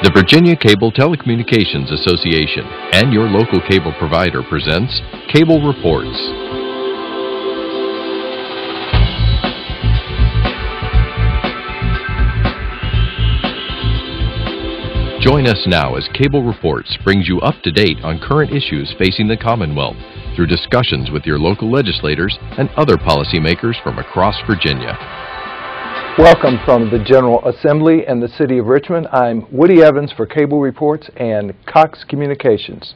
The Virginia Cable Telecommunications Association and your local cable provider presents Cable Reports. Join us now as Cable Reports brings you up to date on current issues facing the Commonwealth through discussions with your local legislators and other policymakers from across Virginia. Welcome from the General Assembly and the City of Richmond. I'm Woody Evans for Cable Reports and Cox Communications.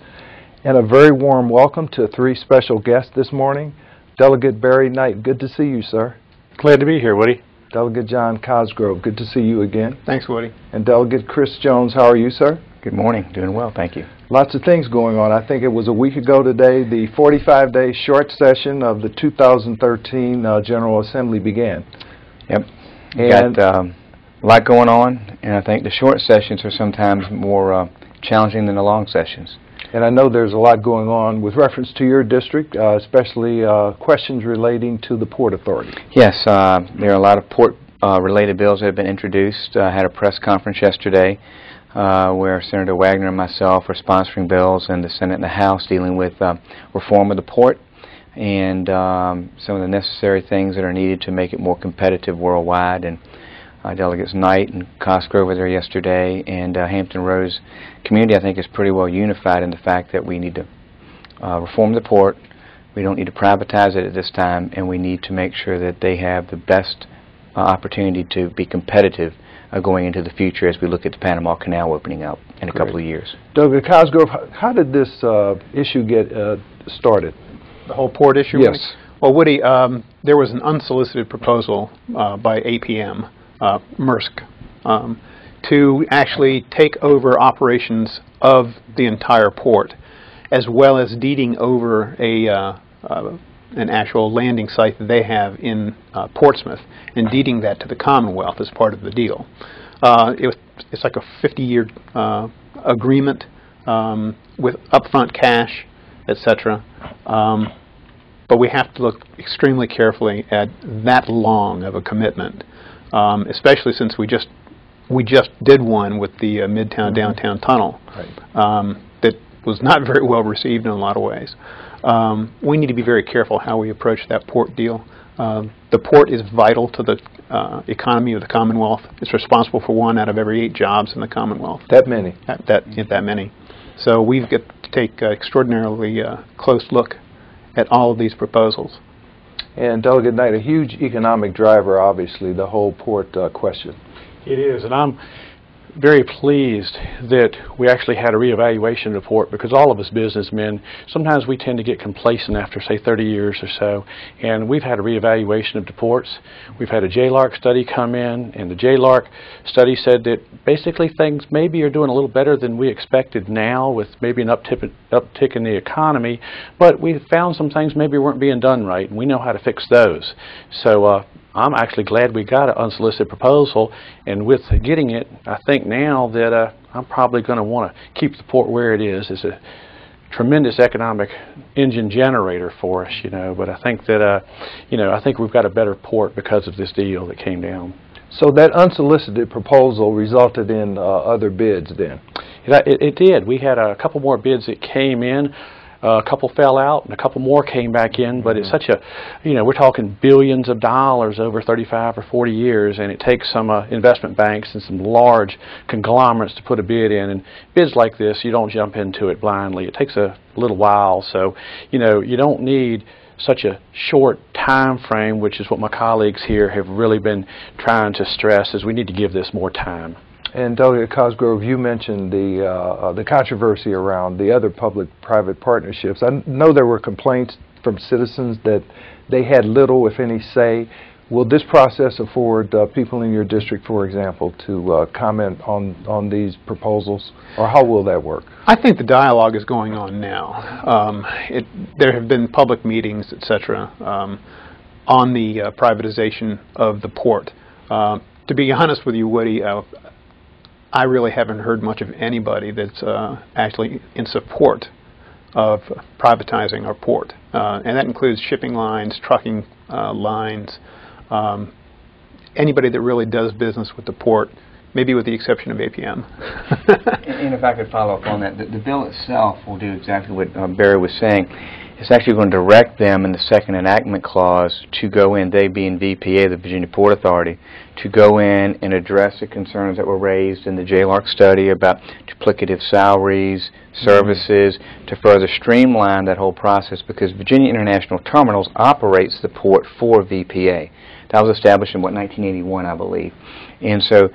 And a very warm welcome to three special guests this morning. Delegate Barry Knight, good to see you, sir. Glad to be here, Woody. Delegate John Cosgrove, good to see you again. Thanks, Woody. And Delegate Chris Jones, how are you, sir? Good morning. Doing well, thank you. Lots of things going on. I think it was a week ago today, the 45-day short session of the 2013 General Assembly began. Yep. Got a lot going on, and I think the short sessions are sometimes more challenging than the long sessions. And I know there's a lot going on with reference to your district, especially questions relating to the Port Authority. Yes, there are a lot of port-related bills that have been introduced. I had a press conference yesterday where Senator Wagner and myself are sponsoring bills in the Senate and the House dealing with reform of the port and some of the necessary things that are needed to make it more competitive worldwide. And Delegates Knight and Cosgrove were there yesterday, and Hampton Roads community, I think, is pretty well unified in the fact that we need to reform the port. We don't need to privatize it at this time, and we need to make sure that they have the best opportunity to be competitive going into the future as we look at the Panama Canal opening up in a couple of years. Delegate Cosgrove, how did this issue get started? The whole port issue? Yes. Woody? Well, Woody, there was an unsolicited proposal by APM, Maersk, to actually take over operations of the entire port, as well as deeding over an actual landing site that they have in Portsmouth, and deeding that to the Commonwealth as part of the deal. It's like a 50-year agreement with upfront cash, etc. But we have to look extremely carefully at that long of a commitment, especially since we just did one with the Midtown Downtown Tunnel, right. That was not very well received in a lot of ways. We need to be very careful how we approach that port deal. The port is vital to the economy of the Commonwealth. It's responsible for 1 out of every 8 jobs in the Commonwealth. That many? That many. So we've got to take an extraordinarily close look at all of these proposals. And Delegate Knight, a huge economic driver, obviously, the whole port question. It is, and I'm very pleased that we actually had a reevaluation report, because all of us businessmen, sometimes we tend to get complacent after, say, 30 years or so, and we've had a reevaluation of the ports. We've had a JLARC study come in, and the JLARC study said that basically things maybe are doing a little better than we expected now, with maybe an uptick in the economy, but we found some things maybe weren't being done right, and we know how to fix those. So I'm actually glad we got an unsolicited proposal, and with getting it, I think now that I'm probably going to want to keep the port where it is. It's a tremendous economic engine generator for us, you know, but I think that, I think we've got a better port because of this deal that came down. So that unsolicited proposal resulted in other bids then? It did. We had a couple more bids that came in. A couple fell out, and a couple more came back in, but it's such a, we're talking billions of dollars over 35 or 40 years, and it takes some investment banks and some large conglomerates to put a bid in, and bids like this, you don't jump into it blindly. It takes a little while, so, you don't need such a short time frame, which is what my colleagues here have really been trying to stress, is we need to give this more time. And Delegate Cosgrove, you mentioned the controversy around the other public-private partnerships. I know there were complaints from citizens that they had little, if any, say. Will this process afford people in your district, for example, to comment on these proposals, or how will that work? I think the dialogue is going on now. There have been public meetings, etc., on the privatization of the port. To be honest with you, Woody, I really haven't heard much of anybody that's actually in support of privatizing our port. And that includes shipping lines, trucking lines, anybody that really does business with the port maybe with the exception of APM. And if I could follow up on that, the bill itself will do exactly what Barry was saying. It's actually going to direct them in the second enactment clause to go in, they being VPA, the Virginia Port Authority, to go in and address the concerns that were raised in the JLARC study about duplicative salaries, services, to further streamline that whole process, because Virginia International Terminals operates the port for VPA. That was established in, 1981, I believe. And so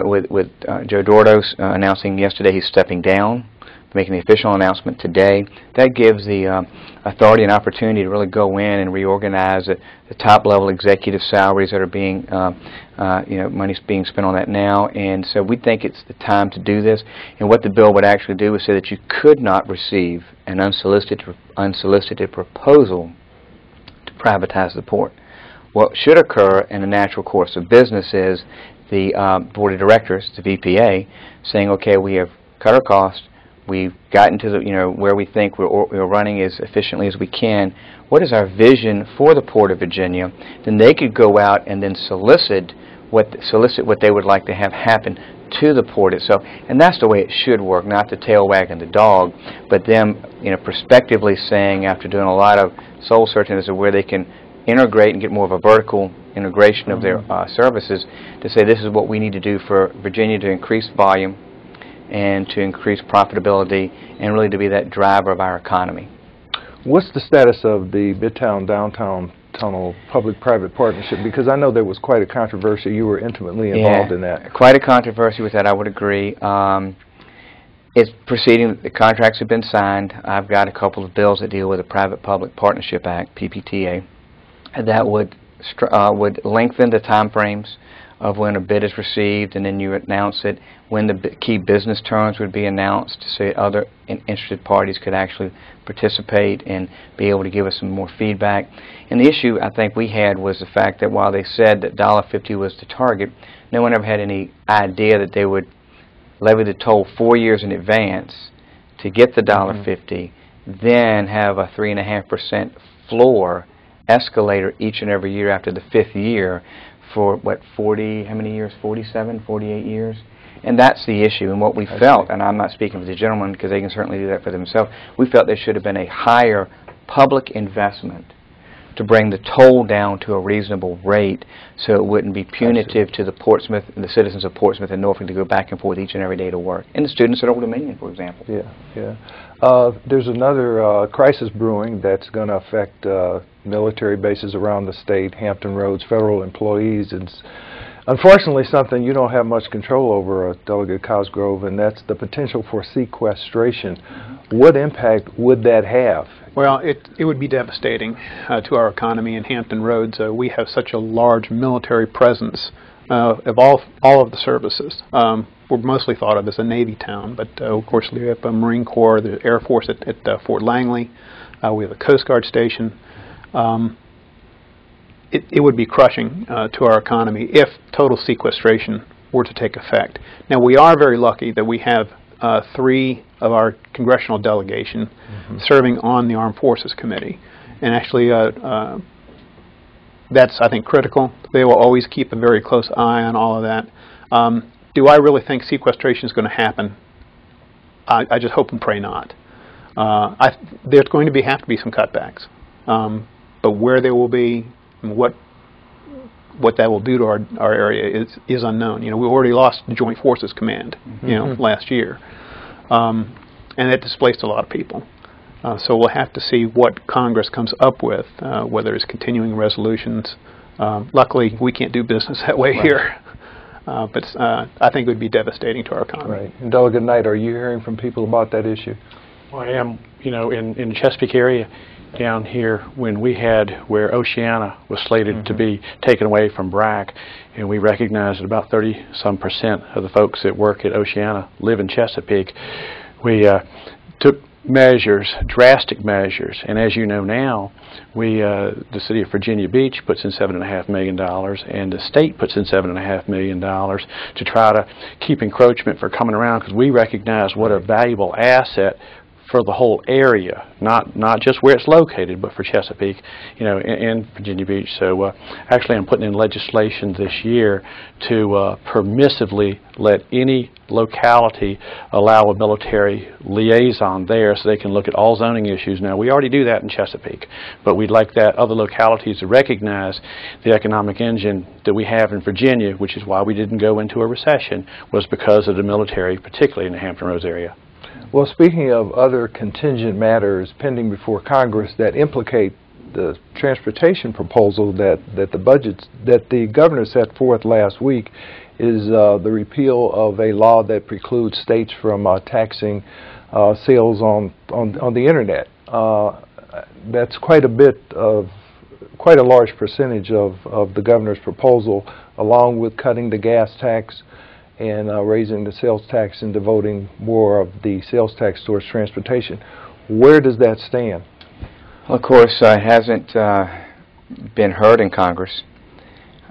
with Joe Dordos announcing yesterday he's stepping down, making the official announcement today, that gives the authority an opportunity to really go in and reorganize the top-level executive salaries that are being, money's being spent on that now. And so we think it's the time to do this. And what the bill would actually do is say that you could not receive an unsolicited proposal to privatize the port. What should occur in the natural course of business is the board of directors, the VPA, saying, okay, we have cut our costs, we've gotten to the, where we think we're running as efficiently as we can. What is our vision for the Port of Virginia? Then they could go out and then solicit what they would like to have happen to the port itself. And that's the way it should work, not the tail wagging the dog, but them, prospectively saying, after doing a lot of soul searching as to where they can integrate and get more of a vertical integration of their services, to say this is what we need to do for Virginia to increase volume and to increase profitability and really to be that driver of our economy. What's the status of the Midtown Downtown Tunnel public-private partnership? Because I know there was quite a controversy. You were intimately involved in that. Quite a controversy with that, I would agree. It's proceeding. The contracts have been signed. I've got a couple of bills that deal with the Private-Public Partnership Act, PPTA, that would lengthen the time frames of when a bid is received, and then you announce it, when the key business terms would be announced, so other interested parties could actually participate and be able to give us some more feedback. And the issue I think we had was the fact that while they said that $1.50 was the target, no one ever had any idea that they would levy the toll 4 years in advance to get the $1.50, then have a 3.5% floor escalator each and every year after the 5th year for, how many years, 47, 48 years? And that's the issue. And what we felt, and I'm not speaking for the gentleman because they can certainly do that for themselves, we felt there should have been a higher public investment to bring the toll down to a reasonable rate so it wouldn't be punitive to the citizens of Portsmouth and Norfolk to go back and forth each and every day to work. And the students at Old Dominion, for example. Yeah. There's another crisis brewing that's going to affect military bases around the state, Hampton Roads, federal employees. It's unfortunately something you don't have much control over, Delegate Cosgrove, and that's the potential for sequestration. What impact would that have? Well, it would be devastating to our economy in Hampton Roads. We have such a large military presence of all of the services. We're mostly thought of as a Navy town, but of course we have a Marine Corps, the Air Force at Fort Langley. We have a Coast Guard station. It would be crushing to our economy if total sequestration were to take effect. Now, we are very lucky that we have 3 of our congressional delegation serving on the Armed Forces Committee. And actually, that's, I think, critical. They will always keep a very close eye on all of that. Do I really think sequestration is going to happen? I just hope and pray not. There's going to have to be some cutbacks. But where they will be and what that will do to our area is unknown. We already lost the Joint Forces Command, last year. And that displaced a lot of people. So we'll have to see what Congress comes up with, whether it's continuing resolutions. Luckily, we can't do business that way here. But I think it would be devastating to our economy. Right. And Delegate Knight, are you hearing from people about that issue? Well, I am. In the Chesapeake area down here, when we had where Oceana was slated to be taken away from BRAC, and we recognized that about 30-some% of the folks that work at Oceana live in Chesapeake, we took measures, drastic measures, and as you know now, the city of Virginia Beach puts in $7.5 million, and the state puts in $7.5 million to try to keep encroachment from coming around, because we recognize what a valuable asset for the whole area, not just where it's located, but for Chesapeake, and Virginia Beach. So actually I'm putting in legislation this year to permissively let any locality allow a military liaison there so they can look at all zoning issues. Now, we already do that in Chesapeake, but we'd like that other localities to recognize the economic engine that we have in Virginia, which is why we didn't go into a recession, was because of the military, particularly in the Hampton Roads area. Well, speaking of other contingent matters pending before Congress that implicate the transportation proposal that the governor set forth last week is the repeal of a law that precludes states from taxing sales on the internet. That's quite a large percentage of the governor's proposal, along with cutting the gas tax and raising the sales tax and devoting more of the sales tax towards transportation. Where does that stand? Well, of course, it hasn't been heard in Congress.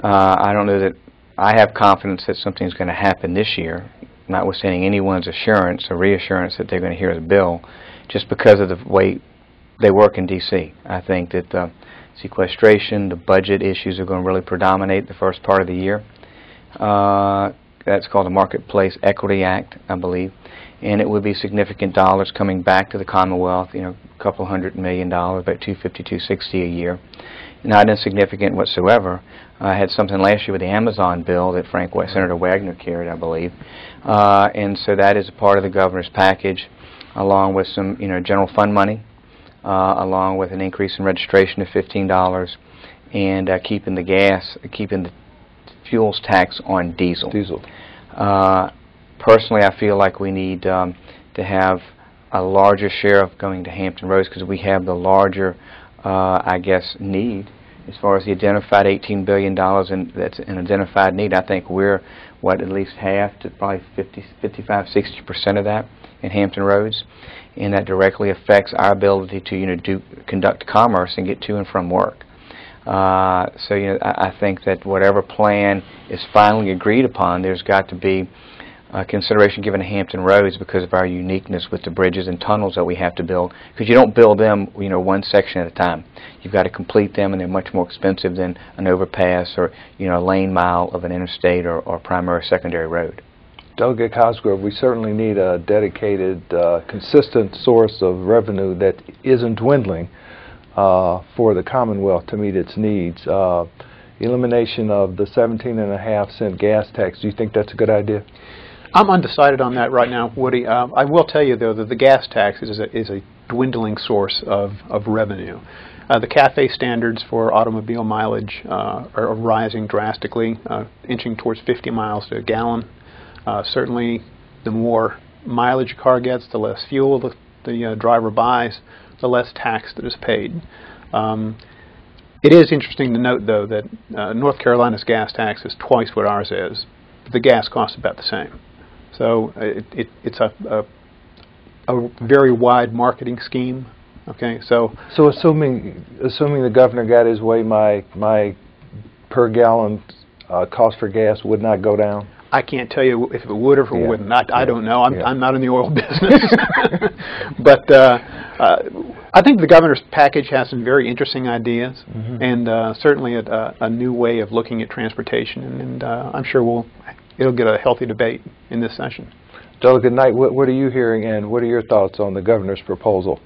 I don't know that I have confidence that something's going to happen this year, notwithstanding anyone's assurance or reassurance that they're going to hear the bill, just because of the way they work in D.C. I think that the sequestration, the budget issues are going to really predominate the first part of the year. That's called the Marketplace Equity Act, I believe, and it would be significant dollars coming back to the Commonwealth, a couple $100 million, about $250, $260 a year. Not insignificant whatsoever. I had something last year with the Amazon bill that Senator Wagner carried, I believe, and so that is a part of the governor's package, along with some general fund money, along with an increase in registration to $15, and keeping the fuels tax on diesel. Personally, I feel like we need to have a larger share of going to Hampton Roads because we have the larger, need as far as the identified $18 billion, and that's an identified need. I think we're, at least half to probably 55–60% of that in Hampton Roads, and that directly affects our ability to conduct commerce and get to and from work. I think that whatever plan is finally agreed upon, there's got to be consideration given to Hampton Roads because of our uniqueness with the bridges and tunnels that we have to build. Because you don't build them, one section at a time. You've got to complete them, and they're much more expensive than an overpass or, a lane mile of an interstate or primary or secondary road. Delegate Cosgrove, we certainly need a dedicated, consistent source of revenue that isn't dwindling for the Commonwealth to meet its needs. Elimination of the 17.5-cent gas tax, do you think that's a good idea? I'm undecided on that right now, Woody. I will tell you, though, that the gas tax is a dwindling source of revenue. The CAFE standards for automobile mileage are rising drastically, inching towards 50 miles to a gallon. Certainly, the more mileage a car gets, the less fuel the driver buys, the less tax that is paid. It is interesting to note, though, that North Carolina's gas tax is twice what ours is, but the gas costs about the same. So it's a very wide marketing scheme. Okay, so assuming the governor got his way, my per gallon cost for gas would not go down. I can't tell you if it would or if it wouldn't. I don't know. I'm not in the oil business. But I think the governor's package has some very interesting ideas, and certainly a new way of looking at transportation. And I'm sure it'll get a healthy debate in this session. Delegate Knight, what are you hearing, and what are your thoughts on the governor's proposal?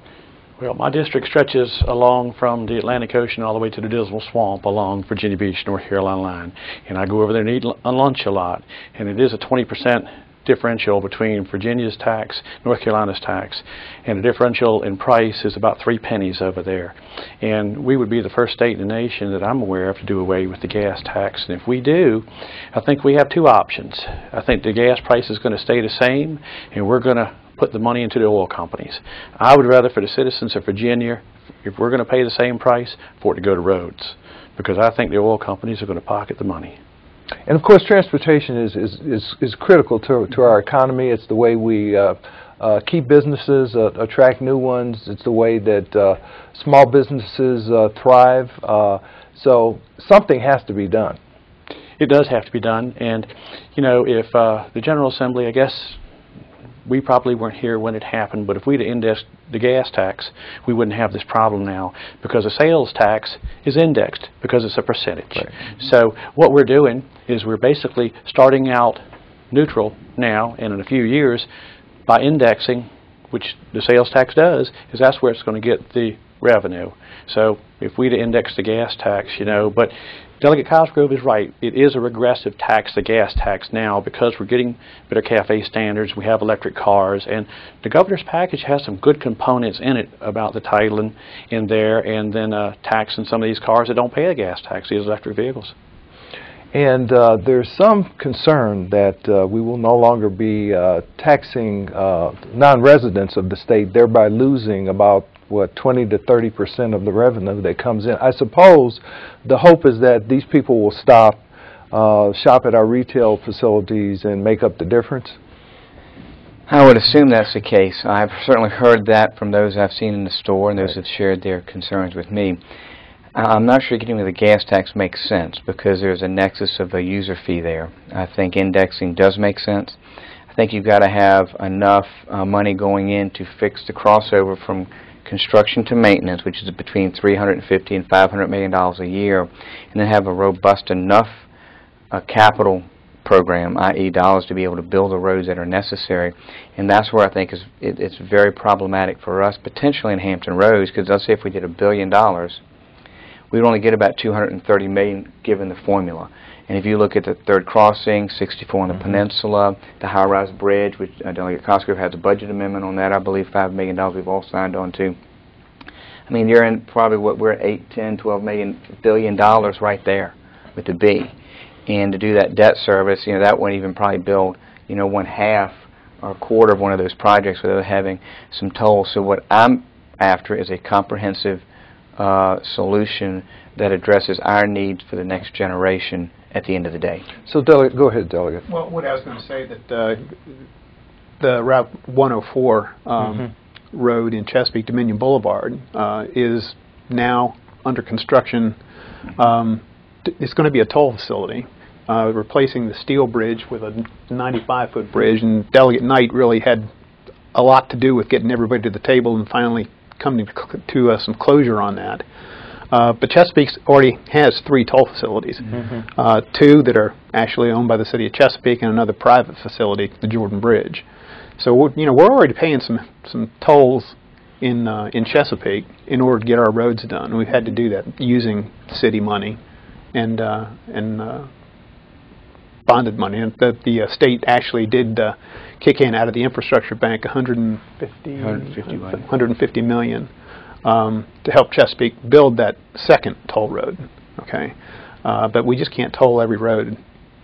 Well, my district stretches along from the Atlantic Ocean all the way to the Dismal Swamp along Virginia Beach, North Carolina line. And I go over there and eat lunch a lot. And it is a 20% differential between Virginia's tax, North Carolina's tax. And the differential in price is about 3 pennies over there. And we would be the first state in the nation that I'm aware of to do away with the gas tax. And if we do, I think we have two options. I think the gas price is going to stay the same, and we're going to put the money into the oil companies. I would rather, for the citizens of Virginia, if we're going to pay the same price, for it to go to roads, because I think the oil companies are going to pocket the money. And of course, transportation is critical to our economy. It's the way we keep businesses, attract new ones. It's the way that small businesses thrive. So something has to be done. It does have to be done, and if the General Assembly, I guess, we probably weren't here when it happened, but if we'd indexed the gas tax, we wouldn't have this problem now, because the sales tax is indexed because it's a percentage. Right. So what we're doing is we're basically starting out neutral now, and in a few years, by indexing, which the sales tax does, is that's where it's going to get the revenue. So if we'd indexed the gas tax, you know, but Delegate Cosgrove is right. It is a regressive tax, the gas tax now, because we're getting better cafe standards, we have electric cars, and the governor's package has some good components in it about the titling in there, and then taxing some of these cars that don't pay the gas tax, these electric vehicles. And there's some concern that we will no longer be taxing non-residents of the state, thereby losing about, what, 20 to 30% of the revenue that comes in. I suppose the hope is that these people will stop, shop at our retail facilities and make up the difference. I would assume that's the case. I've certainly heard that from those I've seen in the store and those who have shared their concerns with me. I'm not sure getting rid of the gas tax makes sense because there's a nexus of a user fee there. I think indexing does make sense. I think you've got to have enough money going in to fix the crossover from construction to maintenance, which is between $350 and $500 million a year, and then have a robust enough capital program, i.e. dollars, to be able to build the roads that are necessary. And that's where I think it's very problematic for us, potentially in Hampton Roads, because let's say if we did $1 billion, we would only get about $230 million given the formula. And if you look at the third crossing, 64 on the peninsula, the high-rise bridge, which Delegate Cosgrove has a budget amendment on that, I believe $5 million we've all signed on to. I mean, you're in probably what we're at $8, $10, $12 billion right there with the B. And to do that debt service, you know, that wouldn't even probably build, you know, one half or a quarter of one of those projects without having some tolls. So what I'm after is a comprehensive solution that addresses our needs for the next generation at the end of the day. So, Delegate, go ahead, Delegate. Well, what I was going to say that the Route 104 road in Chesapeake, Dominion Boulevard, is now under construction. It's going to be a toll facility, replacing the steel bridge with a 95-foot bridge, and Delegate Knight really had a lot to do with getting everybody to the table and finally coming to some closure on that. But Chesapeake already has 3 toll facilities, 2 that are actually owned by the city of Chesapeake and another private facility, the Jordan Bridge. So we're already paying some tolls in Chesapeake in order to get our roads done. We've had to do that using city money and bonded money. And the state actually did kick in out of the infrastructure bank $150 million to help Chesapeake build that second toll road. Okay, but we just can't toll every road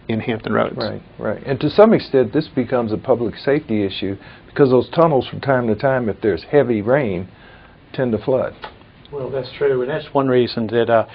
in Hampton Roads. Right, right. And to some extent, this becomes a public safety issue because those tunnels, from time to time, if there's heavy rain, tend to flood. Well, that's true, and that's one reason that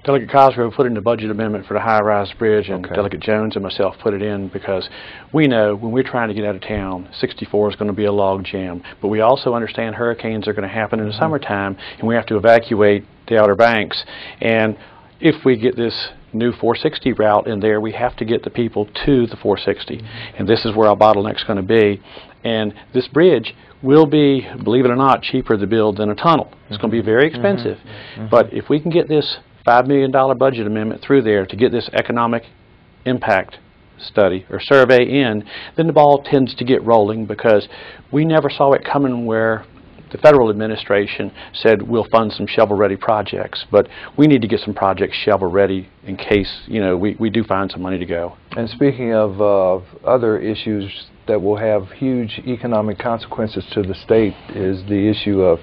Delegate Cosgrove put in the budget amendment for the high-rise bridge, and Delegate Jones and myself put it in because we know when we're trying to get out of town, 64 is going to be a log jam. But we also understand hurricanes are going to happen in the summertime, and we have to evacuate the Outer Banks. And if we get this new 460 route in there, we have to get the people to the 460. And this is where our bottleneck's going to be. And this bridge will be, believe it or not, cheaper to build than a tunnel. It's going to be very expensive. But if we can get this $5 million budget amendment through there to get this economic impact study or survey in, then the ball tends to get rolling because we never saw it coming where the federal administration said we'll fund some shovel-ready projects, but we need to get some projects shovel-ready in case, you know, we do find some money to go. And speaking of other issues that will have huge economic consequences to the state is the issue of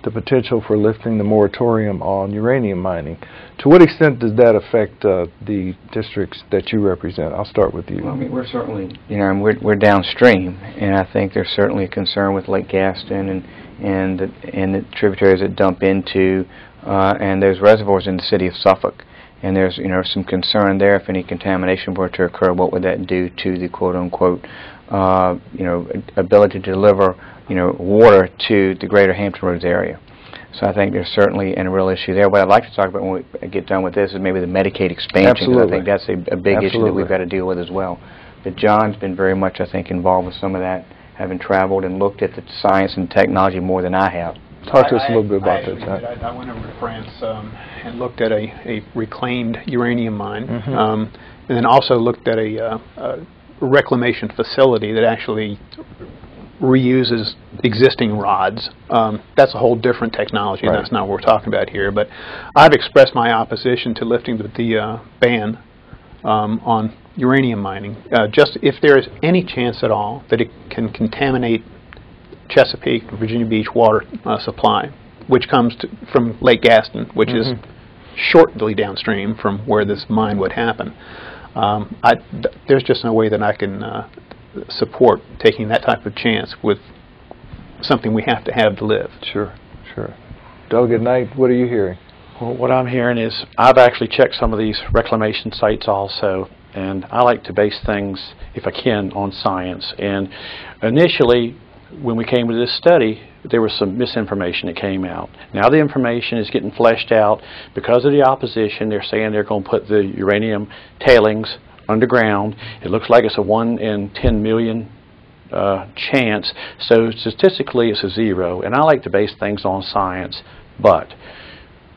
the potential for lifting the moratorium on uranium mining. To what extent does that affect the districts that you represent? I'll start with you. Well, I mean, we're certainly, you know, we're downstream, and I think there's certainly a concern with Lake Gaston and the tributaries that dump into and those reservoirs in the city of Suffolk. And there's, you know, some concern there. If any contamination were to occur, what would that do to the quote-unquote, you know, ability to deliver, you know, water to the greater Hampton Roads area? So I think there's certainly a real issue there. What I'd like to talk about when we get done with this is maybe the Medicaid expansion. Because I think that's a big issue that we've got to deal with as well. But John's been very much, I think, involved with some of that having traveled and looked at the science and technology more than I have. Talk to us a little bit about that, John. I went over to France and looked at a reclaimed uranium mine, and then also looked at a reclamation facility that actually reuses existing rods. That's a whole different technology, and that's not what we're talking about here. But I've expressed my opposition to lifting the ban on uranium mining. Just if there is any chance at all that it can contaminate Chesapeake, Virginia Beach water supply, which comes from Lake Gaston, which is shortly downstream from where this mine would happen. There's just no way that I can support taking that type of chance with something we have to live. Sure, sure. Delegate Knight, what are you hearing? Well, what I'm hearing is I've actually checked some of these reclamation sites also, and I like to base things, if I can, on science. And initially, when we came to this study, there was some misinformation that came out. Now the information is getting fleshed out. Because of the opposition, they're saying they're going to put the uranium tailings underground. It looks like it's a 1 in 10 million chance. So statistically, it's a 0. And I like to base things on science. But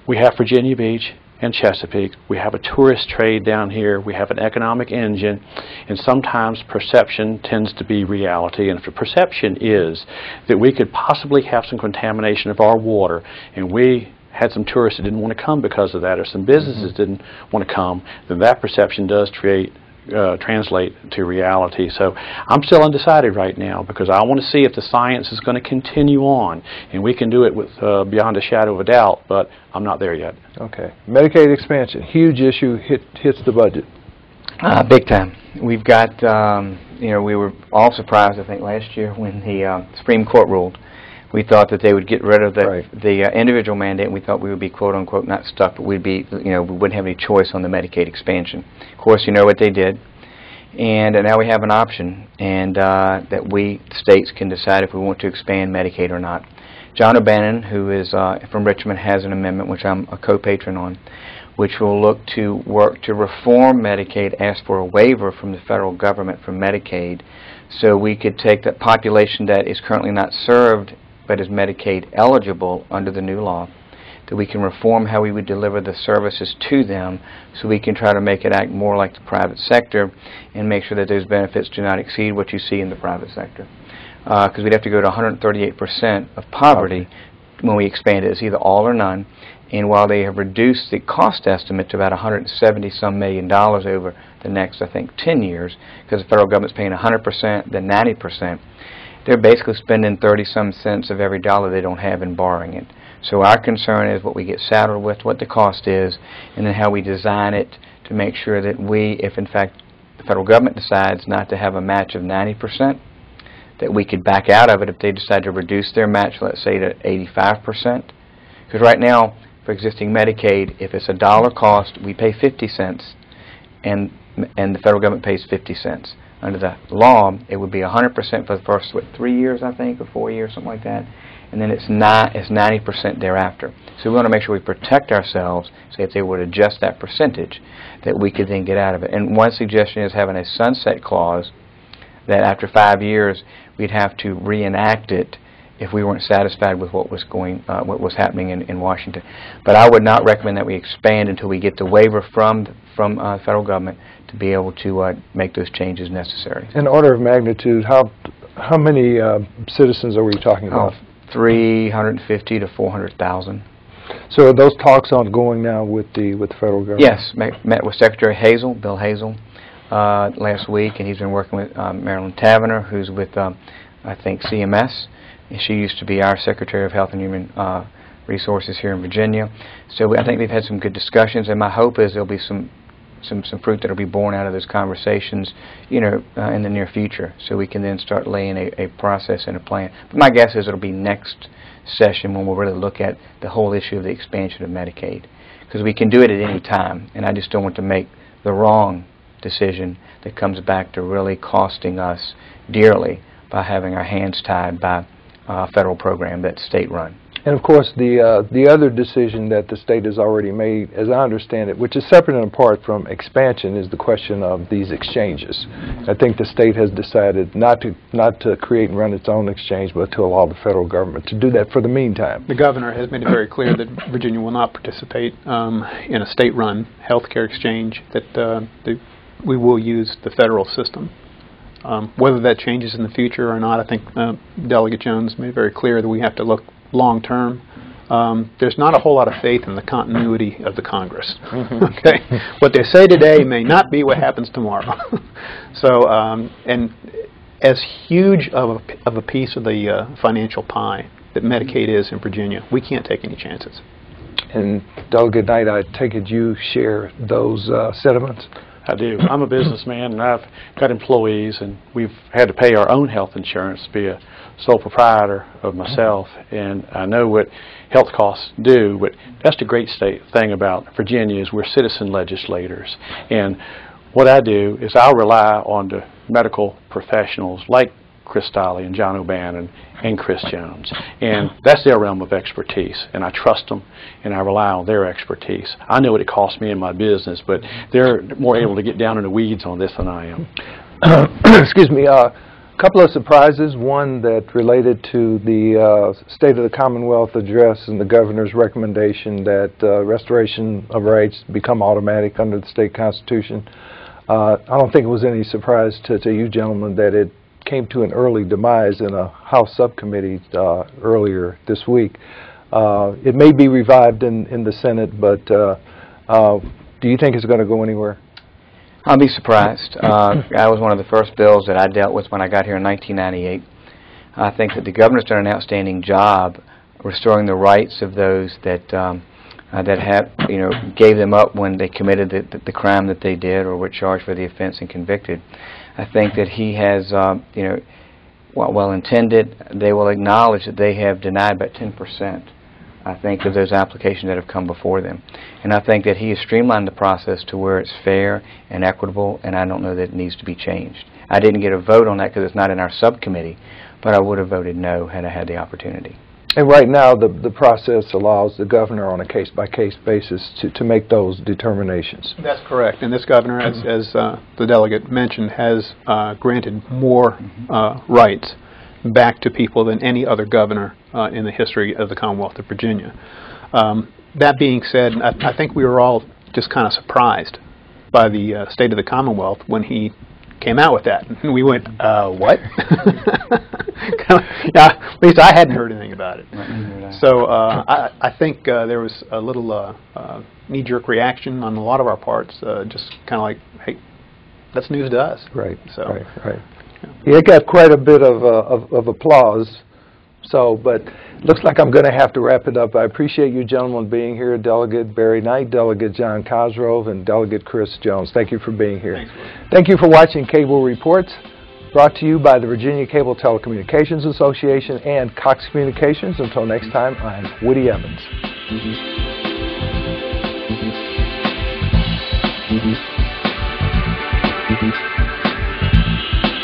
we have Virginia Beach and Chesapeake. We have a tourist trade down here. We have an economic engine, and sometimes perception tends to be reality. And if the perception is that we could possibly have some contamination of our water, and we had some tourists that didn't want to come because of that, or some businesses didn't want to come, then that perception does translate to reality. So I'm still undecided right now, because I want to see if the science is going to continue on, and we can do it with beyond a shadow of a doubt, but I'm not there yet. Okay. Medicaid expansion, huge issue, hits the budget. Big time. We've got, we were all surprised, I think, last year when the Supreme Court ruled. We thought that they would get rid of the individual mandate, and we thought we would be, quote unquote, not stuck, but we'd be, we wouldn't have any choice on the Medicaid expansion. Of course, you know what they did, and now we have an option, and that we states can decide if we want to expand Medicaid or not. John O'Bannon, who is from Richmond, has an amendment which I'm a co-patron on, which will look to work to reform Medicaid, ask for a waiver from the federal government for Medicaid, so we could take that population that is currently not served but is Medicaid eligible under the new law, that we can reform how we would deliver the services to them, so we can try to make it act more like the private sector and make sure that those benefits do not exceed what you see in the private sector. Because we'd have to go to 138% of poverty when we expand it. It's either all or none. And while they have reduced the cost estimate to about $170-some million over the next, I think, 10 years, because the federal government's paying 100%, then 90%, they're basically spending 30-some cents of every dollar they don't have in borrowing it. So our concern is what we get saddled with, what the cost is, and then how we design it to make sure that we, if in fact the federal government decides not to have a match of 90%, that we could back out of it if they decide to reduce their match, let's say to 85%. Because right now, for existing Medicaid, if it's $1 cost, we pay 50 cents, and the federal government pays 50 cents. Under the law, it would be 100% for the first 3 years, I think, or 4 years, something like that, and then it's 90% thereafter. So we want to make sure we protect ourselves. Say if they were to adjust that percentage, that we could then get out of it. And one suggestion is having a sunset clause, that after 5 years we'd have to reenact it if we weren't satisfied with what was happening in Washington. But I would not recommend that we expand until we get the waiver from the federal government to be able to make those changes necessary. In order of magnitude, how many citizens are we talking about? 350 to 400,000. So are those talks ongoing now with the federal government? Yes, met with Secretary Hazel, Bill Hazel, last week, and he's been working with Marilyn Tavener, who's with I think CMS. She used to be our Secretary of Health and Human Resources here in Virginia. So I think we've had some good discussions, and my hope is there'll be some fruit that'll be born out of those conversations, in the near future, so we can then start laying a process and a plan. But my guess is it'll be next session when we'll really look at the whole issue of the expansion of Medicaid, because we can do it at any time, and I just don't want to make the wrong decision that comes back to really costing us dearly by having our hands tied by a federal program that's state-run. And of course, the other decision that the state has already made, as I understand it, which is separate and apart from expansion, is the question of these exchanges. I think the state has decided not to create and run its own exchange, but to allow the federal government to do that for the meantime. The governor has made it very clear that Virginia will not participate in a state-run healthcare exchange, that we will use the federal system. Whether that changes in the future or not, I think Delegate Jones made it very clear that we have to look long-term. There's not a whole lot of faith in the continuity of the Congress. Okay, what they say today may not be what happens tomorrow. So, and as huge of a piece of the financial pie that Medicaid is in Virginia, we can't take any chances. And Delegate Knight, I take it you share those sentiments? I do. I'm a businessman, and I've got employees, and we've had to pay our own health insurance to be a sole proprietor of myself, and I know what health costs do, but that's the great thing about Virginia is we're citizen legislators, and what I do is I'll rely on the medical professionals like Chris Stolley and John O'Bannon and Chris Jones, and that's their realm of expertise, and I trust them and I rely on their expertise. I know what it costs me in my business, but they're more able to get down in the weeds on this than I am. Excuse me, a couple of surprises. One that related to the State of the Commonwealth address and the governor's recommendation that restoration of rights become automatic under the state constitution. I don't think it was any surprise to you gentlemen that it came to an early demise in a House subcommittee earlier this week. It may be revived in the Senate, but do you think it's going to go anywhere? I'll be surprised. That was one of the first bills that I dealt with when I got here in 1998. I think that the governor's done an outstanding job restoring the rights of those that gave them up when they committed the crime that they did or were charged for the offense and convicted. I think that he has, while well intended, they will acknowledge that they have denied about 10%. I think of those applications that have come before them. And I think that he has streamlined the process to where it's fair and equitable, and I don't know that it needs to be changed. I didn't get a vote on that because it's not in our subcommittee, but I would have voted no had I had the opportunity. And right now, the process allows the governor on a case-by-case basis to make those determinations. That's correct. And this governor, as the delegate mentioned, has granted more rights back to people than any other governor in the history of the Commonwealth of Virginia. That being said, I think we were all just kind of surprised by the State of the Commonwealth when he came out with that. And we went, what? Yeah, at least I hadn't heard anything about it. So I think there was a little knee-jerk reaction on a lot of our parts, just kind of like, hey, that's news to us. Right, so, right. Yeah, it got quite a bit of applause. So, but looks like I'm going to have to wrap it up. I appreciate you gentlemen being here, Delegate Barry Knight, Delegate John Cosgrove, and Delegate Chris Jones. Thank you for being here. Thanks, thank you for watching Cable Reports, brought to you by the Virginia Cable Telecommunications Association and Cox Communications. Until next time, I'm Woody Evans.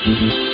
Mm-hmm.